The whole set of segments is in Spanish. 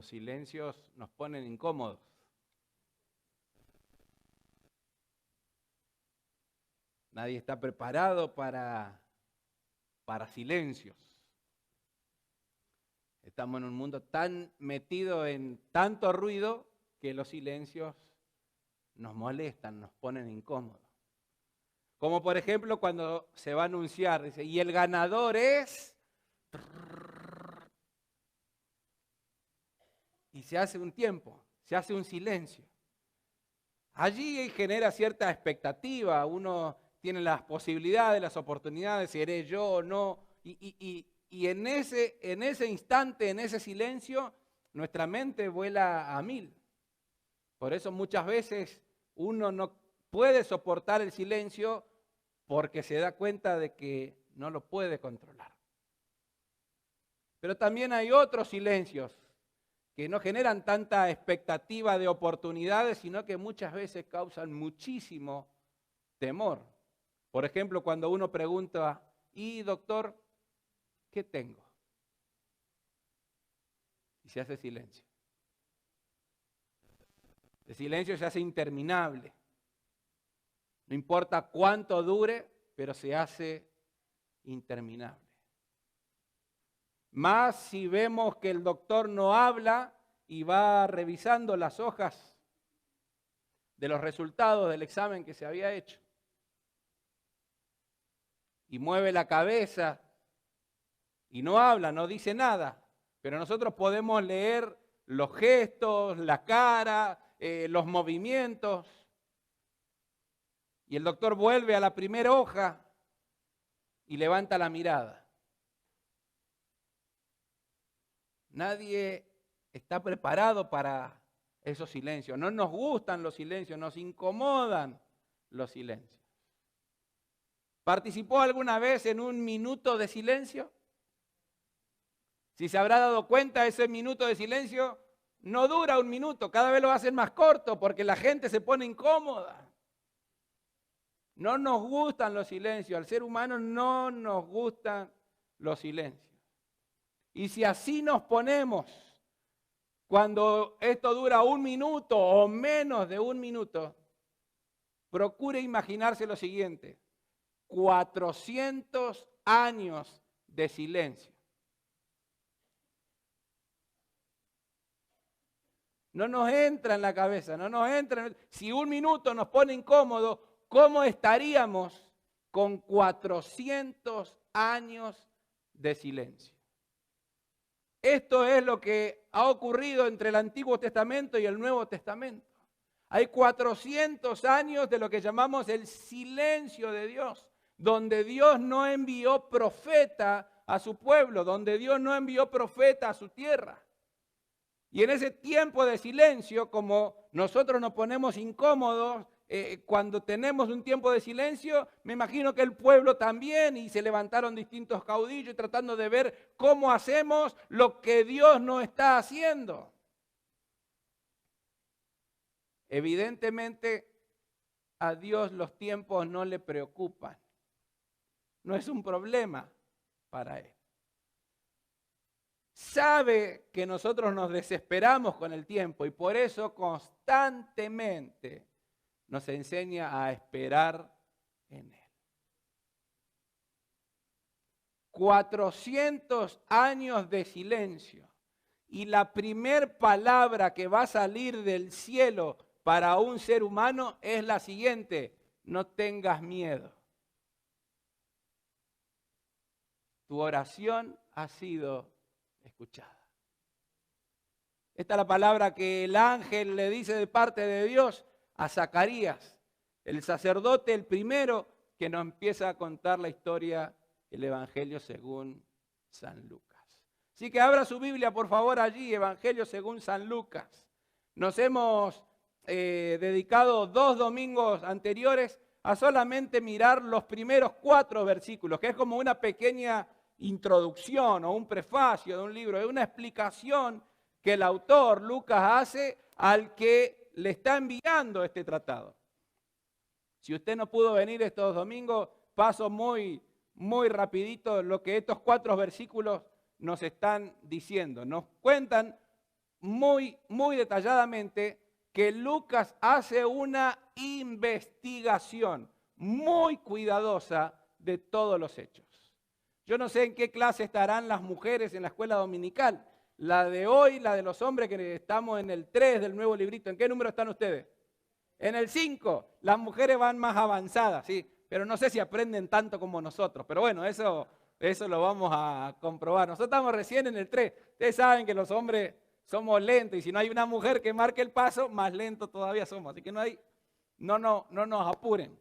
los silencios nos ponen incómodos. Nadie está preparado para silencios. Estamos en un mundo tan metido en tanto ruido que los silencios nos molestan, nos ponen incómodos. Como por ejemplo cuando se va a anunciar, dice, y el ganador es... Y se hace un tiempo, se hace un silencio. Allí genera cierta expectativa, uno tiene las posibilidades, las oportunidades, seré yo o no. Y en ese instante, en ese silencio, nuestra mente vuela a 1000. Por eso muchas veces uno no puede soportar el silencio porque se da cuenta de que no lo puede controlar. Pero también hay otros silencios que no generan tanta expectativa de oportunidades, sino que muchas veces causan muchísimo temor. Por ejemplo, cuando uno pregunta, ¿y doctor, qué tengo? Y se hace silencio. El silencio se hace interminable. No importa cuánto dure, pero se hace interminable. Más si vemos que el doctor no habla y va revisando las hojas de los resultados del examen que se había hecho. Y mueve la cabeza y no habla, no dice nada. Pero nosotros podemos leer los gestos, la cara, los movimientos. Y el doctor vuelve a la primera hoja y levanta la mirada. Nadie está preparado para esos silencios. No nos gustan los silencios, nos incomodan los silencios. ¿Participó alguna vez en un minuto de silencio? Si se habrá dado cuenta, ese minuto de silencio no dura un minuto, cada vez lo hacen más corto porque la gente se pone incómoda. No nos gustan los silencios, al ser humano no nos gustan los silencios. Y si así nos ponemos, cuando esto dura un minuto o menos de un minuto, procure imaginarse lo siguiente: 400 años de silencio. No nos entra en la cabeza, no nos entra. Si un minuto nos pone incómodo, ¿cómo estaríamos con 400 años de silencio? Esto es lo que ha ocurrido entre el Antiguo Testamento y el Nuevo Testamento. Hay 400 años de lo que llamamos el silencio de Dios, donde Dios no envió profeta a su pueblo, donde Dios no envió profeta a su tierra. Y en ese tiempo de silencio, como nosotros nos ponemos incómodos cuando tenemos un tiempo de silencio, me imagino que el pueblo también, y se levantaron distintos caudillos tratando de ver cómo hacemos lo que Dios no está haciendo. Evidentemente, a Dios los tiempos no le preocupan. No es un problema para Él. Sabe que nosotros nos desesperamos con el tiempo y por eso constantemente nos enseña a esperar en Él. 400 años de silencio y la primer palabra que va a salir del cielo para un ser humano es la siguiente: no tengas miedo. Tu oración ha sido escuchada. Esta es la palabra que el ángel le dice de parte de Dios a Zacarías, el sacerdote, el primero que nos empieza a contar la historia del Evangelio según San Lucas. Así que abra su Biblia, por favor, allí, Evangelio según San Lucas. Nos hemos dedicado 2 domingos anteriores a solamente mirar los primeros 4 versículos, que es como una pequeña introducción o un prefacio de un libro, es una explicación que el autor Lucas hace al que le está enviando este tratado. Si usted no pudo venir estos domingos, paso muy rapidito lo que estos 4 versículos nos están diciendo. Nos cuentan muy, muy detalladamente que Lucas hace una investigación muy cuidadosa de todos los hechos. Yo no sé en qué clase estarán las mujeres en la escuela dominical. La de hoy, la de los hombres, que estamos en el 3 del nuevo librito. ¿En qué número están ustedes? En el 5. Las mujeres van más avanzadas, sí. Pero no sé si aprenden tanto como nosotros. Pero bueno, eso lo vamos a comprobar. Nosotros estamos recién en el 3. Ustedes saben que los hombres somos lentos. Y si no hay una mujer que marque el paso, más lentos todavía somos. Así que no nos apuren.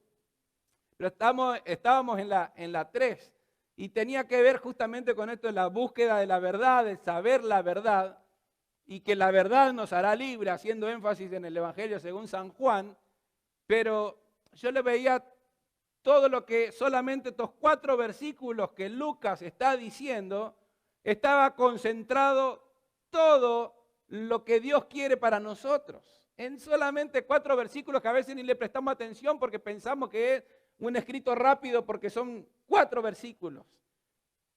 Pero estábamos en la 3. Y tenía que ver justamente con esto de la búsqueda de la verdad, de saber la verdad, y que la verdad nos hará libre, haciendo énfasis en el Evangelio según San Juan. Pero yo le veía todo lo que solamente estos 4 versículos que Lucas está diciendo, estaba concentrado todo lo que Dios quiere para nosotros. En solamente 4 versículos que a veces ni le prestamos atención porque pensamos que es un escrito rápido porque son 4 versículos,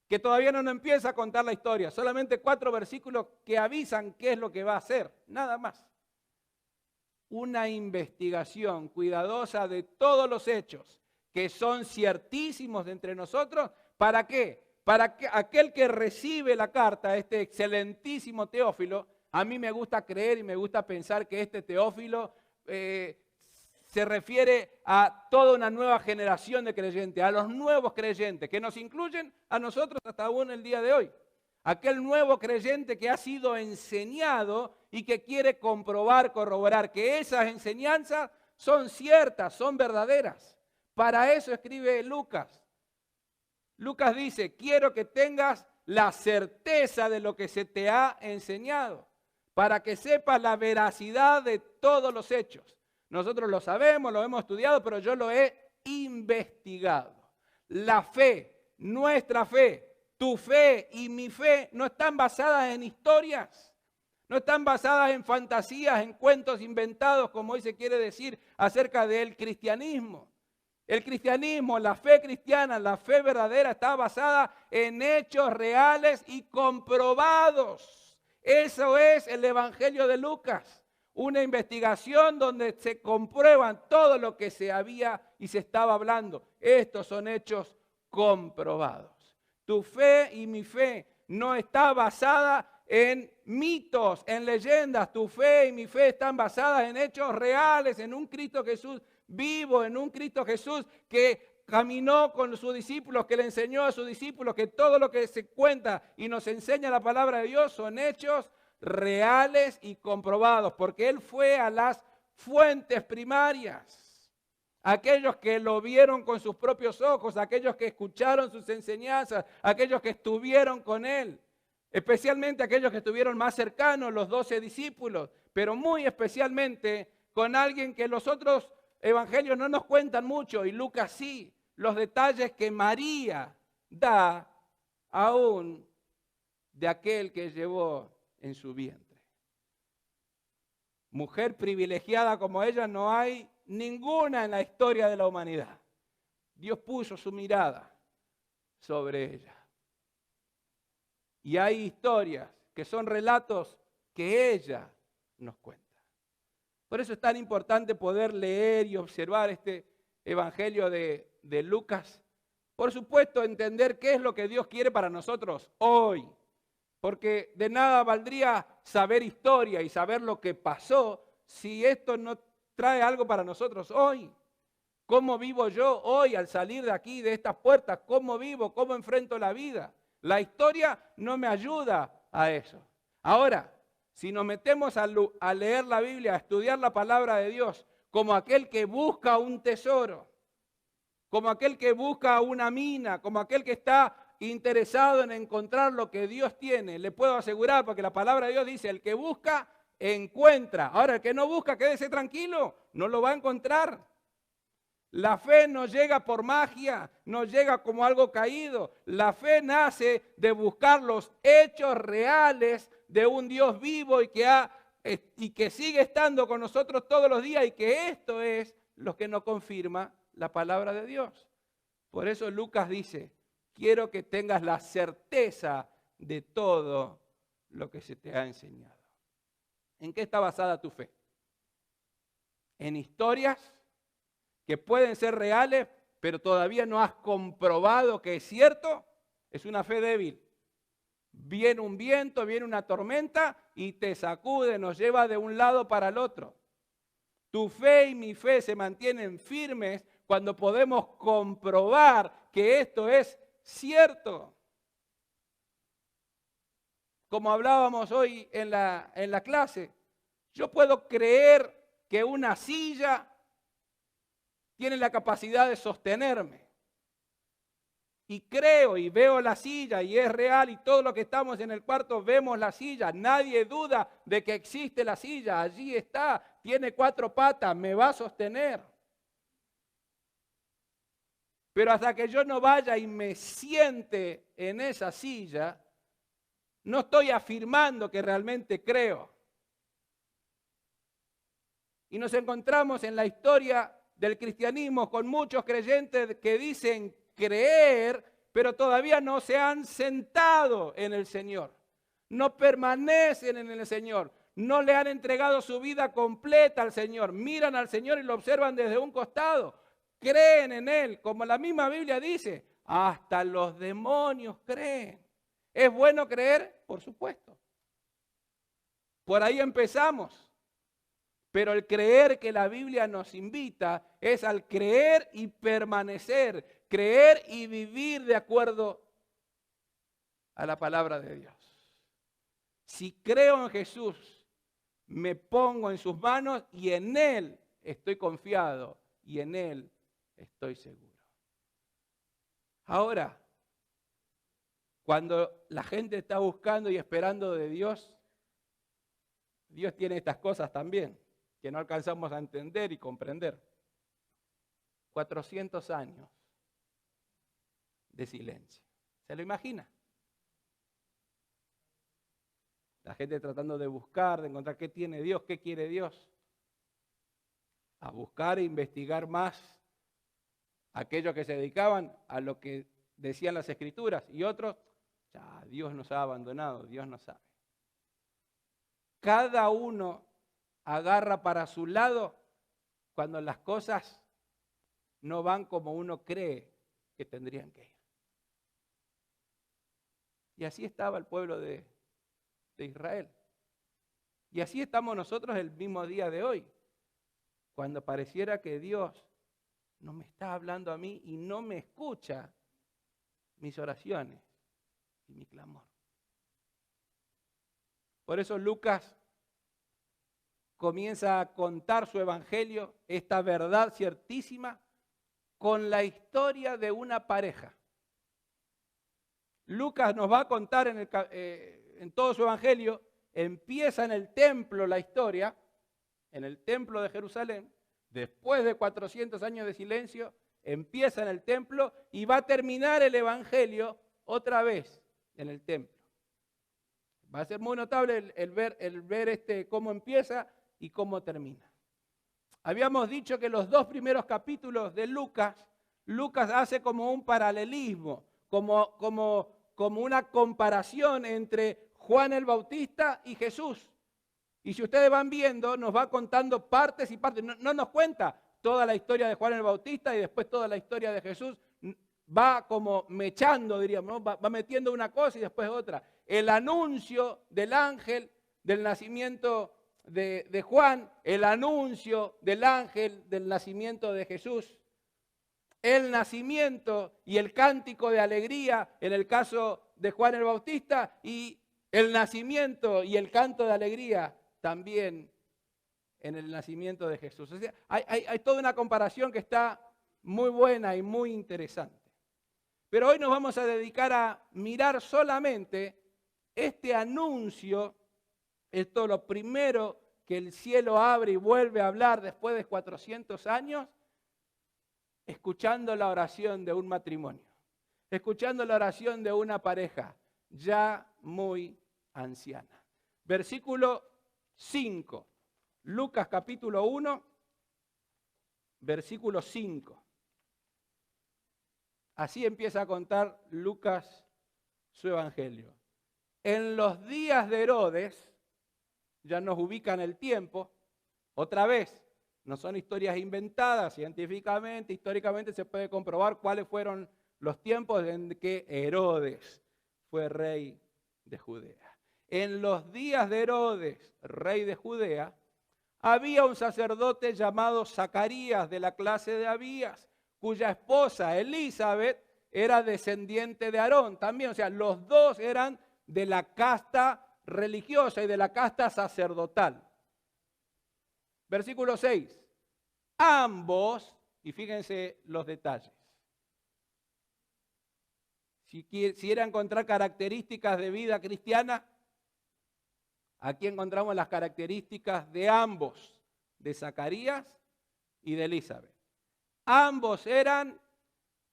que todavía no nos empieza a contar la historia, solamente 4 versículos que avisan qué es lo que va a hacer, nada más. Una investigación cuidadosa de todos los hechos que son ciertísimos de entre nosotros. ¿Para qué? Para que aquel que recibe la carta, este excelentísimo Teófilo, a mí me gusta creer y me gusta pensar que este Teófilo se refiere a toda una nueva generación de creyentes, a los nuevos creyentes, que nos incluyen a nosotros hasta aún el día de hoy. Aquel nuevo creyente que ha sido enseñado y que quiere comprobar, corroborar que esas enseñanzas son ciertas, son verdaderas. Para eso escribe Lucas. Lucas dice, quiero que tengas la certeza de lo que se te ha enseñado, para que sepas la veracidad de todos los hechos. Nosotros lo sabemos, lo hemos estudiado, pero yo lo he investigado. La fe, nuestra fe, tu fe y mi fe no están basadas en historias, no están basadas en fantasías, en cuentos inventados, como hoy se quiere decir acerca del cristianismo. El cristianismo, la fe cristiana, la fe verdadera está basada en hechos reales y comprobados. Eso es el Evangelio de Lucas. Una investigación donde se comprueban todo lo que se había y se estaba hablando. Estos son hechos comprobados. Tu fe y mi fe no está basada en mitos, en leyendas. Tu fe y mi fe están basadas en hechos reales, en un Cristo Jesús vivo, en un Cristo Jesús que caminó con sus discípulos, que le enseñó a sus discípulos, que todo lo que se cuenta y nos enseña la palabra de Dios son hechos reales y comprobados, porque Él fue a las fuentes primarias, aquellos que lo vieron con sus propios ojos, aquellos que escucharon sus enseñanzas, aquellos que estuvieron con Él, especialmente aquellos que estuvieron más cercanos, los 12 discípulos, pero muy especialmente con alguien que los otros evangelios no nos cuentan mucho, y Lucas sí, los detalles que María da aún de aquel que llevó en su vientre. Mujer privilegiada como ella no hay ninguna en la historia de la humanidad. Dios puso su mirada sobre ella. Y hay historias que son relatos que ella nos cuenta. Por eso es tan importante poder leer y observar este evangelio de Lucas. Por supuesto, entender qué es lo que Dios quiere para nosotros hoy. Porque de nada valdría saber historia y saber lo que pasó si esto no trae algo para nosotros hoy. ¿Cómo vivo yo hoy al salir de aquí, de estas puertas? ¿Cómo vivo? ¿Cómo enfrento la vida? La historia no me ayuda a eso. Ahora, si nos metemos a leer la Biblia, a estudiar la palabra de Dios, como aquel que busca un tesoro, como aquel que busca una mina, como aquel que está interesado en encontrar lo que Dios tiene, le puedo asegurar, porque la palabra de Dios dice, el que busca, encuentra. Ahora, el que no busca, quédese tranquilo, no lo va a encontrar. La fe no llega por magia, no llega como algo caído. La fe nace de buscar los hechos reales de un Dios vivo y que sigue estando con nosotros todos los días, y que esto es lo que nos confirma la palabra de Dios. Por eso Lucas dice, quiero que tengas la certeza de todo lo que se te ha enseñado. ¿En qué está basada tu fe? ¿En historias que pueden ser reales, pero todavía no has comprobado que es cierto? Es una fe débil. Viene un viento, viene una tormenta y te sacude, nos lleva de un lado para el otro. Tu fe y mi fe se mantienen firmes cuando podemos comprobar que esto es cierto. Como hablábamos hoy en la clase, yo puedo creer que una silla tiene la capacidad de sostenerme. Y creo y veo la silla y es real y todos los que estamos en el cuarto vemos la silla. Nadie duda de que existe la silla. Allí está, tiene 4 patas, me va a sostener. Pero hasta que yo no vaya y me siente en esa silla, no estoy afirmando que realmente creo. Y nos encontramos en la historia del cristianismo con muchos creyentes que dicen creer, pero todavía no se han sentado en el Señor. No permanecen en el Señor. No le han entregado su vida completa al Señor. Miran al Señor y lo observan desde un costado. Creen en Él, como la misma Biblia dice. Hasta los demonios creen. ¿Es bueno creer? Por supuesto. Por ahí empezamos. Pero el creer que la Biblia nos invita es al creer y permanecer, creer y vivir de acuerdo a la palabra de Dios. Si creo en Jesús, me pongo en sus manos y en Él estoy confiado y en Él estoy seguro. Ahora, cuando la gente está buscando y esperando de Dios, Dios tiene estas cosas también que no alcanzamos a entender y comprender. 400 años de silencio. ¿Se lo imagina? La gente tratando de buscar, de encontrar qué tiene Dios, qué quiere Dios. A buscar e investigar más aquellos que se dedicaban a lo que decían las Escrituras. Y otros, ya, Dios nos ha abandonado, Dios no sabe. Cada uno agarra para su lado cuando las cosas no van como uno cree que tendrían que ir. Y así estaba el pueblo de Israel. Y así estamos nosotros el mismo día de hoy, cuando pareciera que Dios no me está hablando a mí y no me escucha mis oraciones y mi clamor. Por eso Lucas comienza a contar su evangelio, esta verdad ciertísima, con la historia de una pareja. Lucas nos va a contar en todo su evangelio, empieza en el templo la historia, en el templo de Jerusalén, después de 400 años de silencio, empieza en el templo y va a terminar el evangelio otra vez en el templo. Va a ser muy notable el ver cómo empieza y cómo termina. Habíamos dicho que los 2 primeros capítulos de Lucas hace como un paralelismo, como una comparación entre Juan el Bautista y Jesús. Y si ustedes van viendo, nos va contando partes y partes. No nos cuenta toda la historia de Juan el Bautista y después toda la historia de Jesús. Va como mechando, diríamos, ¿no? Va metiendo una cosa y después otra. El anuncio del ángel del nacimiento de Juan, el anuncio del ángel del nacimiento de Jesús, el nacimiento y el cántico de alegría en el caso de Juan el Bautista y el nacimiento y el canto de alegría también en el nacimiento de Jesús. O sea, hay toda una comparación que está muy buena y muy interesante. Pero hoy nos vamos a dedicar a mirar solamente este anuncio. Esto es lo primero que el cielo abre y vuelve a hablar después de 400 años, escuchando la oración de un matrimonio, escuchando la oración de una pareja ya muy anciana. Versículo 5, Lucas capítulo 1, versículo 5. Así empieza a contar Lucas su evangelio. En los días de Herodes, ya nos ubican el tiempo. Otra vez, no son historias inventadas, científicamente, históricamente se puede comprobar cuáles fueron los tiempos en que Herodes fue rey de Judea. En los días de Herodes, rey de Judea, había un sacerdote llamado Zacarías de la clase de Abías, cuya esposa Elizabeth era descendiente de Aarón también. O sea, los dos eran de la casta religiosa y de la casta sacerdotal. Versículo 6. Ambos, y fíjense los detalles. Si quisiera encontrar características de vida cristiana, aquí encontramos las características de ambos, de Zacarías y de Elizabeth. Ambos eran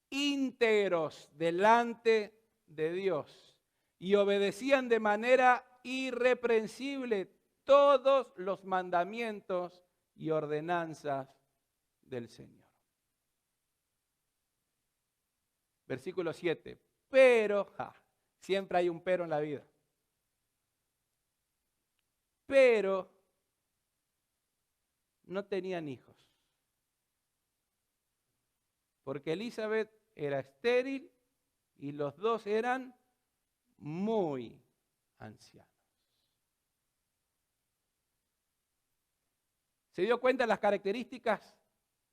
íntegros delante de Dios y obedecían de manera irreprensible todos los mandamientos y ordenanzas del Señor. Versículo 7. Pero, siempre hay un pero en la vida. Pero no tenían hijos. Porque Elizabeth era estéril y los dos eran muy ancianos. ¿Se dio cuenta de las características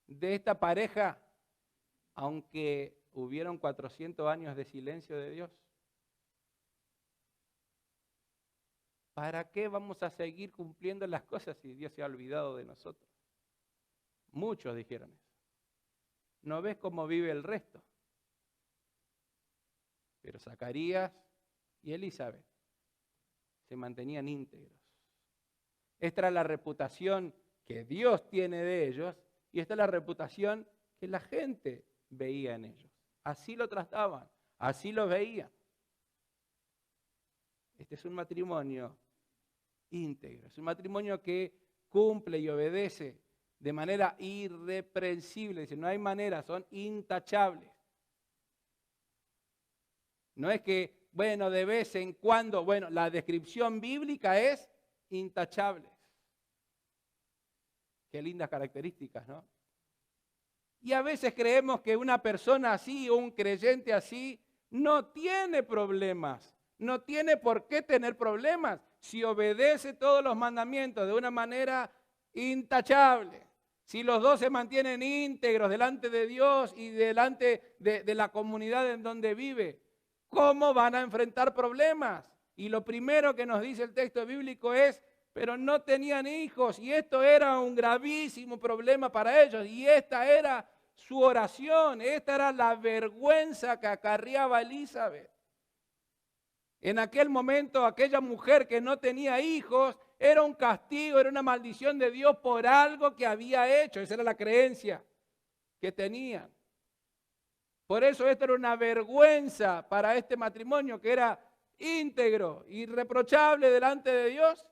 de esta pareja, aunque hubieron 400 años de silencio de Dios? ¿Para qué vamos a seguir cumpliendo las cosas si Dios se ha olvidado de nosotros? Muchos dijeron eso. ¿No ves cómo vive el resto? Pero Zacarías y Elizabeth se mantenían íntegros. Esta era la reputación que Dios tiene de ellos y esta es la reputación que la gente veía en ellos. Así lo trataban, así lo veían. Este es un matrimonio íntegro, es un matrimonio que cumple y obedece de manera irreprensible. Dice, no hay manera, son intachables. No es que, bueno, de vez en cuando, bueno, la descripción bíblica es intachables. Qué lindas características, ¿no? Y a veces creemos que una persona así o un creyente así no tiene problemas, no tiene por qué tener problemas si obedece todos los mandamientos de una manera intachable. Si los dos se mantienen íntegros delante de Dios y delante de la comunidad en donde vive, ¿cómo van a enfrentar problemas? Y lo primero que nos dice el texto bíblico es, pero no tenían hijos y esto era un gravísimo problema para ellos y esta era su oración, esta era la vergüenza que acarreaba Elizabeth. En aquel momento aquella mujer que no tenía hijos era un castigo, era una maldición de Dios por algo que había hecho. Esa era la creencia que tenían. Por eso esto era una vergüenza para este matrimonio que era íntegro, irreprochable delante de Dios,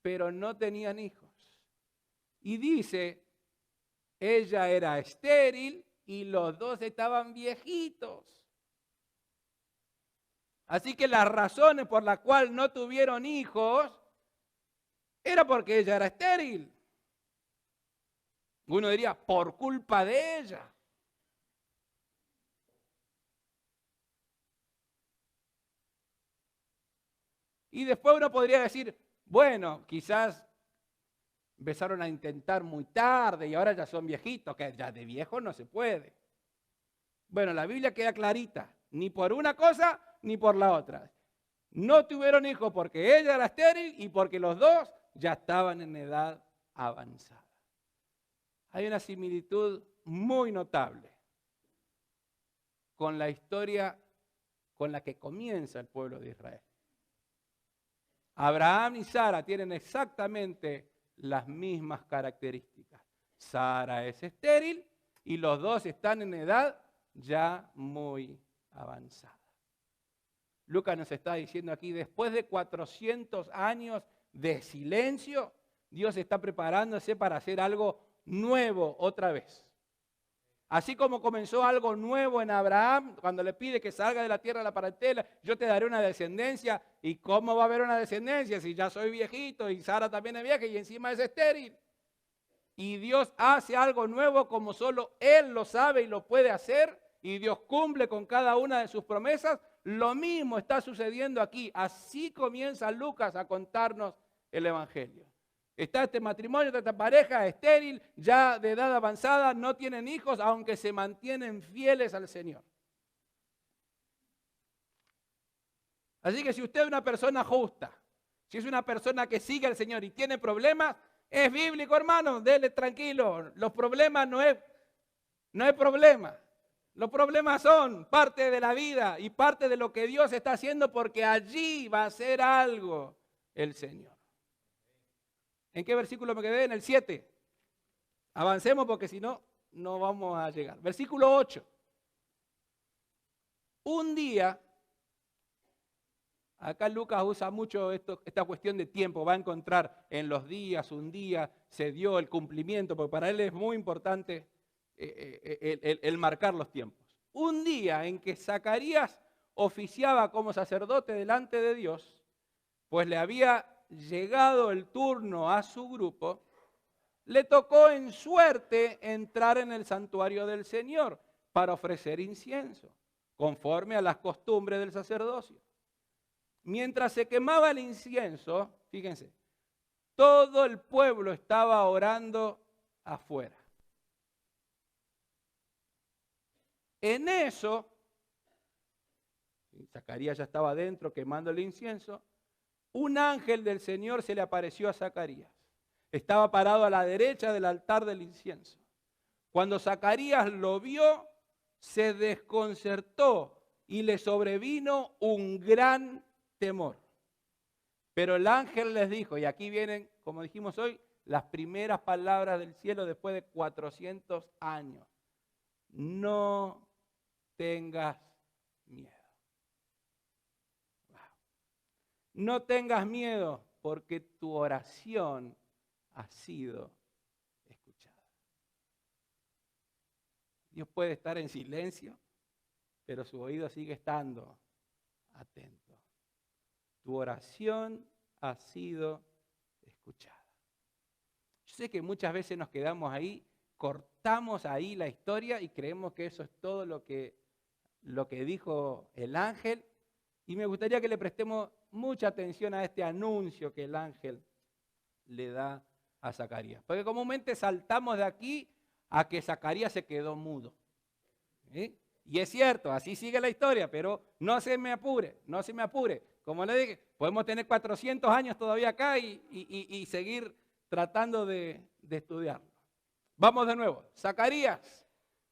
pero no tenían hijos. Y dice, ella era estéril y los dos estaban viejitos. Así que las razones por las cuales no tuvieron hijos era porque ella era estéril. Uno diría, por culpa de ella. Y después uno podría decir, bueno, quizás empezaron a intentar muy tarde y ahora ya son viejitos, que ya de viejo no se puede. Bueno, la Biblia queda clarita, ni por una cosa ni por la otra. No tuvieron hijos porque ella era estéril y porque los dos ya estaban en edad avanzada. Hay una similitud muy notable con la historia con la que comienza el pueblo de Israel. Abraham y Sara tienen exactamente las mismas características. Sara es estéril y los dos están en edad ya muy avanzada. Lucas nos está diciendo aquí, después de 400 años de silencio, Dios está preparándose para hacer algo nuevo otra vez. Así como comenzó algo nuevo en Abraham, cuando le pide que salga de la tierra de la parentela, yo te daré una descendencia. ¿Y cómo va a haber una descendencia si ya soy viejito y Sara también es vieja y encima es estéril? Y Dios hace algo nuevo como solo Él lo sabe y lo puede hacer, y Dios cumple con cada una de sus promesas. Lo mismo está sucediendo aquí. Así comienza Lucas a contarnos el Evangelio. Está este matrimonio, está esta pareja estéril, ya de edad avanzada, no tienen hijos, aunque se mantienen fieles al Señor. Así que si usted es una persona justa, si es una persona que sigue al Señor y tiene problemas, es bíblico, hermano, dele tranquilo. Los problemas no es problema. Los problemas son parte de la vida y parte de lo que Dios está haciendo, porque allí va a hacer algo el Señor. ¿En qué versículo me quedé? En el 7. Avancemos porque si no, no vamos a llegar. Versículo 8. Un día, acá Lucas usa mucho esta cuestión de tiempo, va a encontrar en los días, un día se dio el cumplimiento, porque para él es muy importante el marcar los tiempos. Un día en que Zacarías oficiaba como sacerdote delante de Dios, pues le había llegado el turno a su grupo, le tocó en suerte entrar en el santuario del Señor para ofrecer incienso, conforme a las costumbres del sacerdocio. Mientras se quemaba el incienso, fíjense, todo el pueblo estaba orando afuera. En eso, Zacarías ya estaba adentro quemando el incienso, un ángel del Señor se le apareció a Zacarías. Estaba parado a la derecha del altar del incienso. Cuando Zacarías lo vio, se desconcertó y le sobrevino un gran temor. Pero el ángel les dijo, y aquí vienen, como dijimos hoy, las primeras palabras del cielo después de 400 años. No tengas miedo. Wow. No tengas miedo, porque tu oración ha sido escuchada. Dios puede estar en silencio, pero su oído sigue estando atento. Tu oración ha sido escuchada. Yo sé que muchas veces nos quedamos ahí, cortamos ahí la historia y creemos que eso es todo lo que dijo el ángel. Y me gustaría que le prestemos mucha atención a este anuncio que el ángel le da a Zacarías. Porque comúnmente saltamos de aquí a que Zacarías se quedó mudo. Y es cierto, así sigue la historia, pero no se me apure, no se me apure. Como le dije, podemos tener 400 años todavía acá y seguir tratando de estudiarlo. Vamos de nuevo. Zacarías,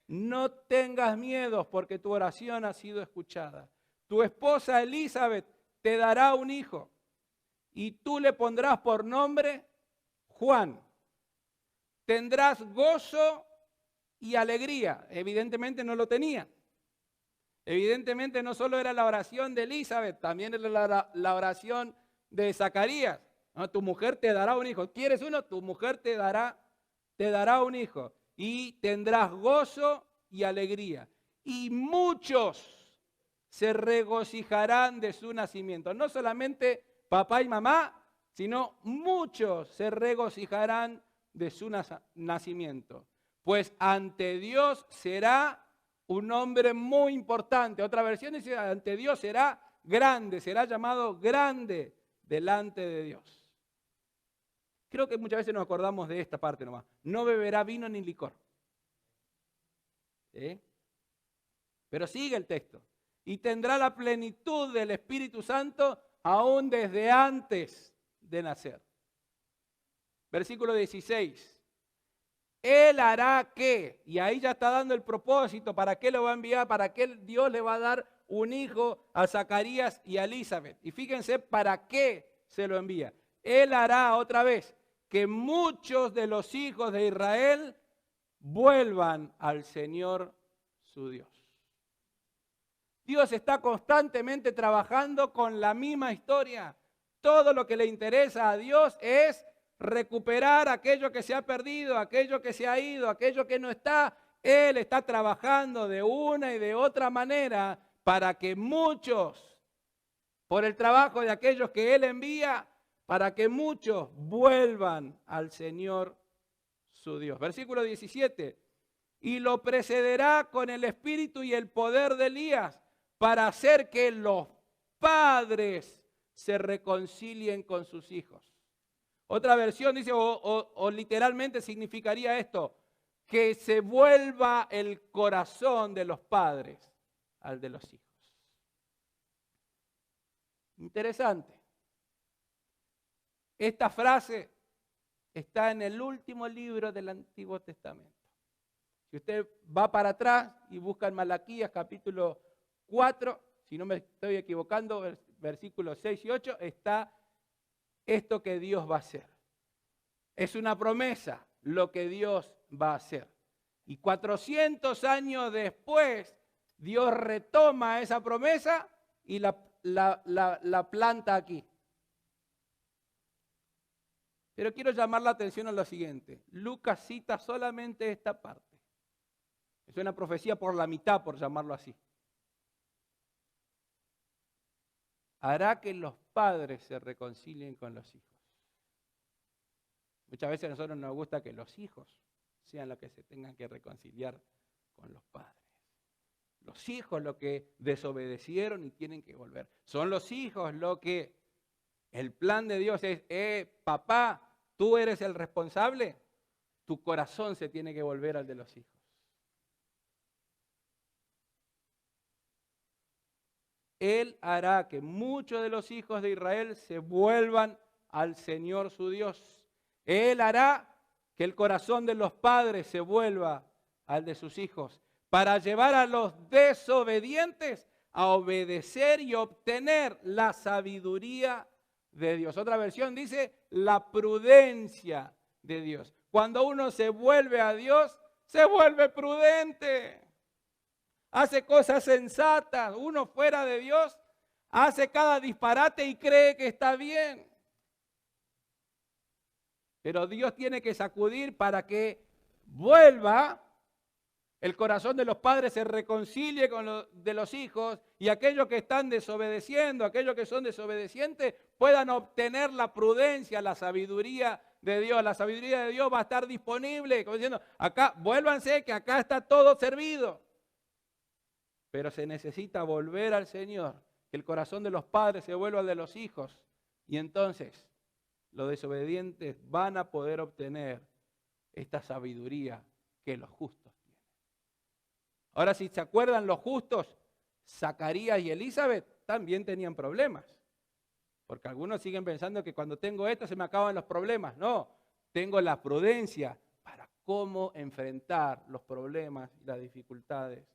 no tengas miedo porque tu oración ha sido escuchada. Tu esposa Elizabeth te dará un hijo y tú le pondrás por nombre Juan. Tendrás gozo y alegría. Evidentemente no lo tenía. Evidentemente no solo era la oración de Elizabeth, también era la oración de Zacarías. ¿No? Tu mujer te dará un hijo. ¿Quieres uno? Tu mujer te dará un hijo. Y tendrás gozo y alegría. Y muchos se regocijarán de su nacimiento. No solamente papá y mamá, sino muchos se regocijarán de su nacimiento. Pues ante Dios será un hombre muy importante. Otra versión dice, ante Dios será grande, será llamado grande delante de Dios. Creo que muchas veces nos acordamos de esta parte nomás. No beberá vino ni licor. Pero sigue el texto. Y tendrá la plenitud del Espíritu Santo aún desde antes de nacer. Versículo 16. Él hará que, y ahí ya está dando el propósito, para qué lo va a enviar, para qué Dios le va a dar un hijo a Zacarías y a Elizabeth. Y fíjense para qué se lo envía. Él hará otra vez que muchos de los hijos de Israel vuelvan al Señor su Dios. Dios está constantemente trabajando con la misma historia. Todo lo que le interesa a Dios es recuperar aquello que se ha perdido, aquello que se ha ido, aquello que no está, Él está trabajando de una y de otra manera para que muchos, por el trabajo de aquellos que Él envía, para que muchos vuelvan al Señor su Dios. Versículo 17. Y lo precederá con el espíritu y el poder de Elías para hacer que los padres se reconcilien con sus hijos. Otra versión dice, o literalmente significaría esto, que se vuelva el corazón de los padres al de los hijos. Interesante. Esta frase está en el último libro del Antiguo Testamento. Si usted va para atrás y busca en Malaquías capítulo 4, si no me estoy equivocando, versículos 6 y 8, está esto que Dios va a hacer. Es una promesa lo que Dios va a hacer. Y 400 años después, Dios retoma esa promesa y la planta aquí. Pero quiero llamar la atención a lo siguiente. Lucas cita solamente esta parte. Es una profecía por la mitad, por llamarlo así. Hará que los padres se reconcilien con los hijos. Muchas veces a nosotros nos gusta que los hijos sean los que se tengan que reconciliar con los padres. Los hijos los que desobedecieron y tienen que volver. Son los hijos los que el plan de Dios es, papá, tú eres el responsable, tu corazón se tiene que volver al de los hijos. Él hará que muchos de los hijos de Israel se vuelvan al Señor su Dios. Él hará que el corazón de los padres se vuelva al de sus hijos, para llevar a los desobedientes a obedecer y obtener la sabiduría de Dios. Otra versión dice la prudencia de Dios. Cuando uno se vuelve a Dios, se vuelve prudente. Hace cosas sensatas. Uno fuera de Dios hace cada disparate y cree que está bien. Pero Dios tiene que sacudir para que vuelva el corazón de los padres, se reconcilie con los de los hijos, y aquellos que están desobedeciendo, aquellos que son desobedientes, puedan obtener la prudencia, la sabiduría de Dios. La sabiduría de Dios va a estar disponible, como diciendo, acá, vuélvanse que acá está todo servido. Pero se necesita volver al Señor, que el corazón de los padres se vuelva al de los hijos, y entonces los desobedientes van a poder obtener esta sabiduría que los justos tienen. Ahora, si se acuerdan, los justos, Zacarías y Elizabeth, también tenían problemas. Porque algunos siguen pensando que cuando tengo esto se me acaban los problemas. No, tengo la prudencia para cómo enfrentar los problemas y las dificultades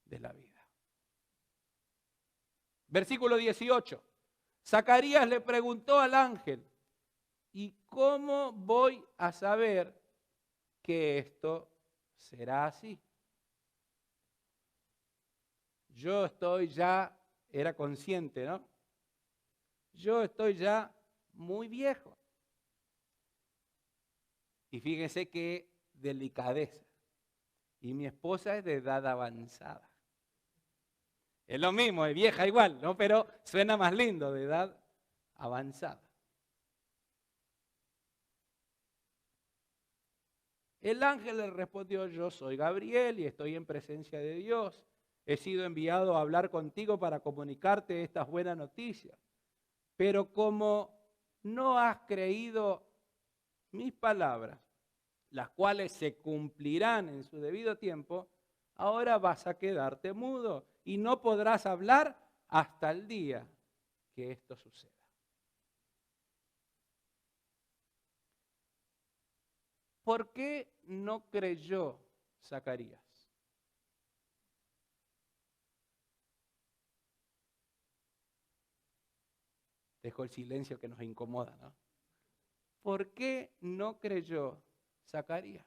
de la vida. Versículo 18. Zacarías le preguntó al ángel, ¿y cómo voy a saber que esto será así? Yo estoy ya, era consciente, ¿no? Yo estoy ya muy viejo. Y fíjense qué delicadeza. Y mi esposa es de edad avanzada. Es lo mismo, es vieja igual, ¿no? Pero suena más lindo, de edad avanzada. El ángel le respondió, yo soy Gabriel y estoy en presencia de Dios. He sido enviado a hablar contigo para comunicarte estas buenas noticias. Pero como no has creído mis palabras, las cuales se cumplirán en su debido tiempo, ahora vas a quedarte mudo y no podrás hablar hasta el día que esto suceda. ¿Por qué no creyó Zacarías? Dejo el silencio que nos incomoda, ¿no? ¿Por qué no creyó Zacarías?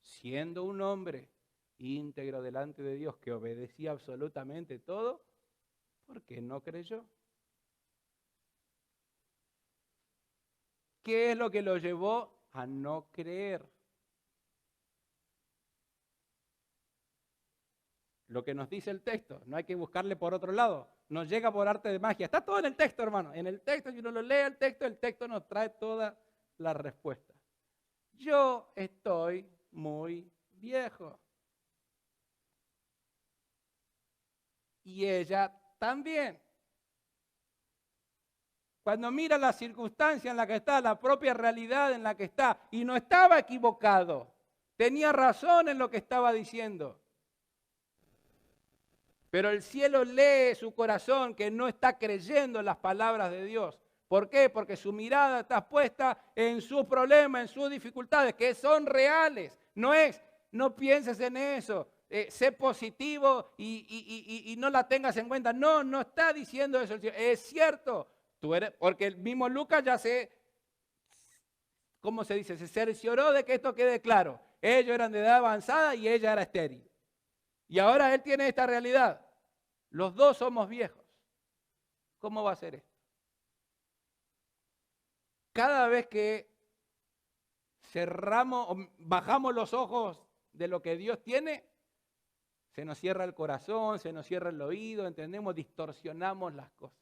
Siendo un hombre íntegro delante de Dios que obedecía absolutamente todo, ¿por qué no creyó? ¿Qué es lo que lo llevó a no creer? lo que nos dice el texto. No hay que buscarle por otro lado. Nos llega por arte de magia. Está todo en el texto, hermano. En el texto, si uno lo lee el texto nos trae toda la respuesta. Yo estoy muy viejo. Y ella también. Cuando mira la circunstancia en la que está, la propia realidad en la que está, y no estaba equivocado, tenía razón en lo que estaba diciendo. Pero el cielo lee su corazón que no está creyendo en las palabras de Dios. ¿Por qué? Porque su mirada está puesta en sus problemas, en sus dificultades, que son reales. No pienses en eso, sé positivo y no la tengas en cuenta. No está diciendo eso. Es cierto, porque el mismo Lucas ya ¿cómo se dice? Se cercioró de que esto quede claro. Ellos eran de edad avanzada y ella era estéril. Y ahora él tiene esta realidad. Los dos somos viejos. ¿Cómo va a ser esto? Cada vez que cerramos o bajamos los ojos de lo que Dios tiene, se nos cierra el corazón, se nos cierra el oído, entendemos, distorsionamos las cosas.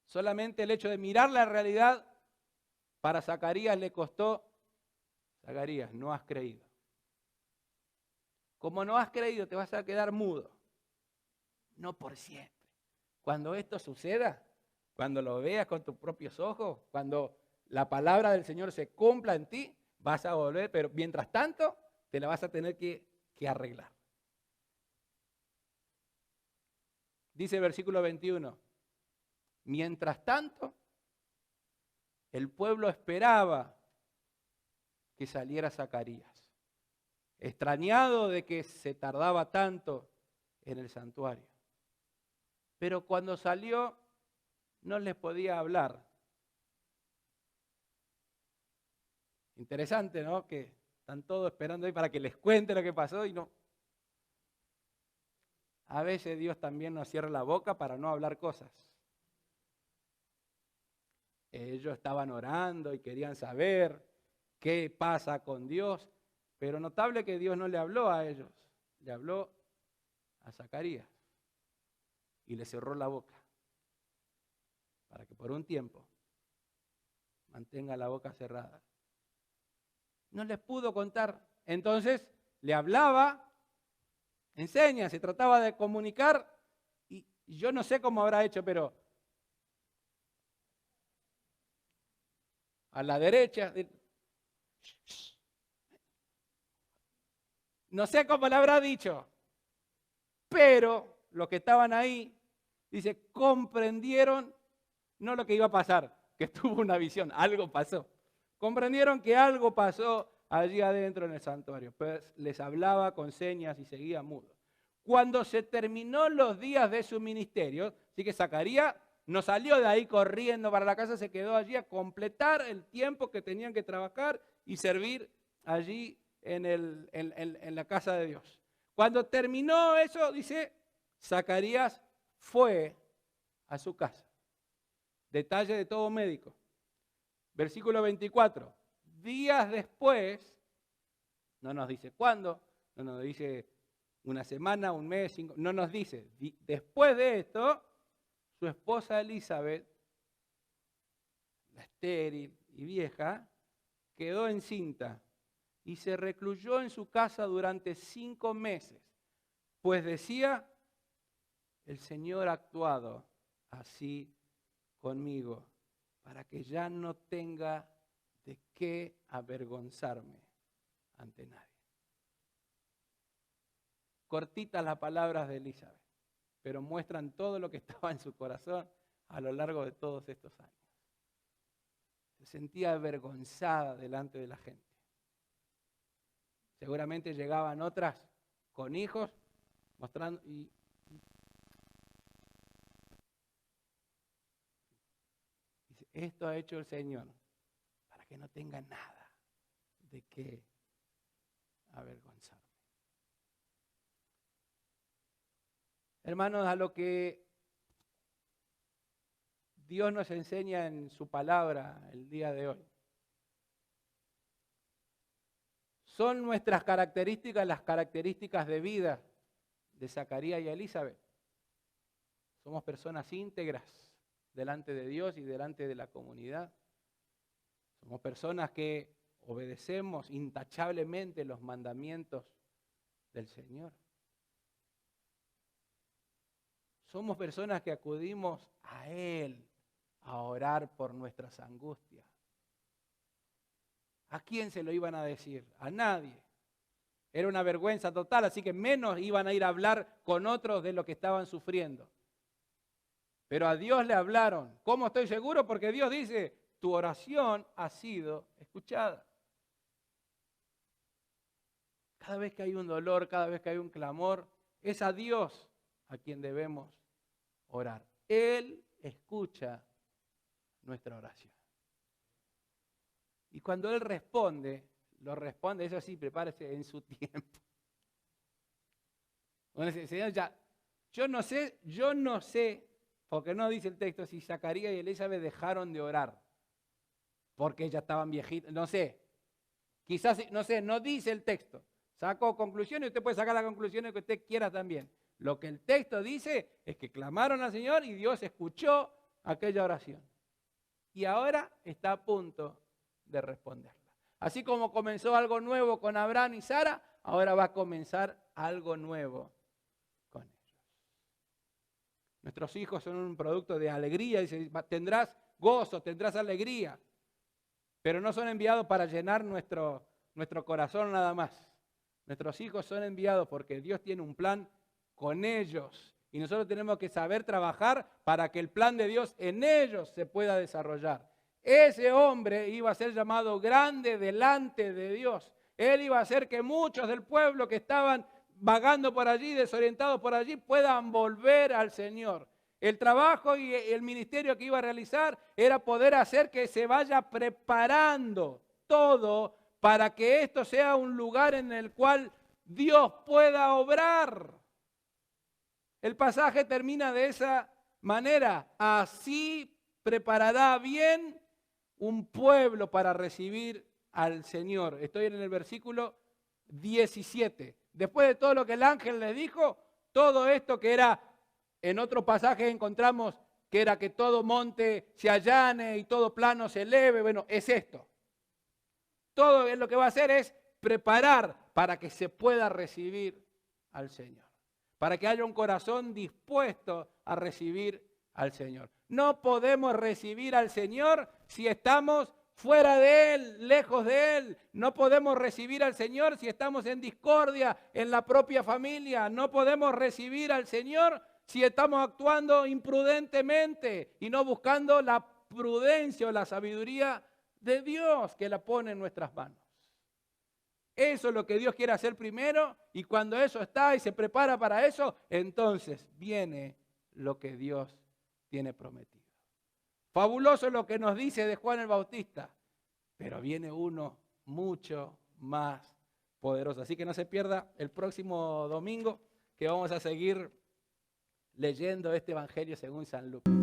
Solamente el hecho de mirar la realidad para Zacarías le costó: Zacarías, no has creído. Como no has creído, te vas a quedar mudo. No por siempre. Cuando esto suceda, cuando lo veas con tus propios ojos, cuando la palabra del Señor se cumpla en ti, vas a volver, pero mientras tanto, te la vas a tener que arreglar. Dice el versículo 21, mientras tanto, el pueblo esperaba que saliera Zacarías, extrañado de que se tardaba tanto en el santuario. Pero cuando salió, no les podía hablar. Interesante, ¿no? Que están todos esperando ahí para que les cuente lo que pasó y no. A veces Dios también nos cierra la boca para no hablar cosas. Ellos estaban orando y querían saber qué pasa con Dios, pero notable que Dios no le habló a ellos, le habló a Zacarías y le cerró la boca para que por un tiempo mantenga la boca cerrada. No les pudo contar, entonces le hablaba, enseña, se trataba de comunicar y yo no sé cómo habrá hecho, pero a la derecha, no sé cómo le habrá dicho, pero los que estaban ahí, dice, comprendieron no lo que iba a pasar, que tuvo una visión, algo pasó. Comprendieron que algo pasó allí adentro en el santuario, pues les hablaba con señas y seguía mudo. Cuando se terminó los días de su ministerio, así que Zacarías no salió de ahí corriendo para la casa, se quedó allí a completar el tiempo que tenían que trabajar y servir allí en la casa de Dios. Cuando terminó eso, dice, Zacarías fue a su casa. Detalle de todo médico. Versículo 24. Días después, no nos dice cuándo, no nos dice una semana, un mes, 5, no nos dice. Después de esto, su esposa Elizabeth, la estéril y vieja, quedó encinta y se recluyó en su casa durante 5 meses, pues decía, el Señor ha actuado así conmigo, para que ya no tenga de qué avergonzarme ante nadie. Cortitas las palabras de Elizabeth, pero muestran todo lo que estaba en su corazón a lo largo de todos estos años. Se sentía avergonzada delante de la gente. Seguramente llegaban otras con hijos, mostrando, y dice, esto ha hecho el Señor para que no tenga nada de qué avergonzarme. Hermanos, a lo que Dios nos enseña en su palabra el día de hoy, ¿Son nuestras características las características de vida de Zacarías y Elizabeth? Somos personas íntegras delante de Dios y delante de la comunidad. Somos personas que obedecemos intachablemente los mandamientos del Señor. Somos personas que acudimos a Él a orar por nuestras angustias. ¿A quién se lo iban a decir? A nadie. Era una vergüenza total, así que menos iban a ir a hablar con otros de lo que estaban sufriendo. Pero a Dios le hablaron. ¿Cómo estoy seguro? Porque Dios dice, tu oración ha sido escuchada. Cada vez que hay un dolor, cada vez que hay un clamor, es a Dios a quien debemos orar. Él escucha nuestra oración. Y cuando Él responde, lo responde, eso sí, prepárese en su tiempo. Bueno, Señor, ya, yo no sé, porque no dice el texto, si Zacarías y Elizabeth dejaron de orar, porque ya estaban viejitos, no sé. Quizás, no sé, no dice el texto. Saco conclusiones, usted puede sacar las conclusiones que usted quiera también. Lo que el texto dice es que clamaron al Señor y Dios escuchó aquella oración. Y ahora está a punto de responderla. Así como comenzó algo nuevo con Abraham y Sara, ahora va a comenzar algo nuevo con ellos. Nuestros hijos son un producto de alegría, dice, tendrás gozo, tendrás alegría, pero no son enviados para llenar nuestro corazón nada más. Nuestros hijos son enviados porque Dios tiene un plan con ellos y nosotros tenemos que saber trabajar para que el plan de Dios en ellos se pueda desarrollar. Ese hombre iba a ser llamado grande delante de Dios. Él iba a hacer que muchos del pueblo que estaban vagando por allí, desorientados por allí, puedan volver al Señor. El trabajo y el ministerio que iba a realizar era poder hacer que se vaya preparando todo para que esto sea un lugar en el cual Dios pueda obrar. El pasaje termina de esa manera. Así preparará bien un pueblo para recibir al Señor. Estoy en el versículo 17. Después de todo lo que el ángel le dijo, todo esto que era, en otro pasaje encontramos que era que todo monte se allane y todo plano se eleve. Bueno, es esto. Todo lo que va a hacer es preparar para que se pueda recibir al Señor. Para que haya un corazón dispuesto a recibir al Señor. No podemos recibir al Señor si estamos fuera de Él, lejos de Él. No podemos recibir al Señor si estamos en discordia en la propia familia. No podemos recibir al Señor si estamos actuando imprudentemente y no buscando la prudencia o la sabiduría de Dios que la pone en nuestras manos. Eso es lo que Dios quiere hacer primero y cuando eso está y se prepara para eso, entonces viene lo que Dios tiene prometido. Fabuloso lo que nos dice de Juan el Bautista, pero viene uno mucho más poderoso. Así que no se pierda el próximo domingo que vamos a seguir leyendo este Evangelio según San Lucas.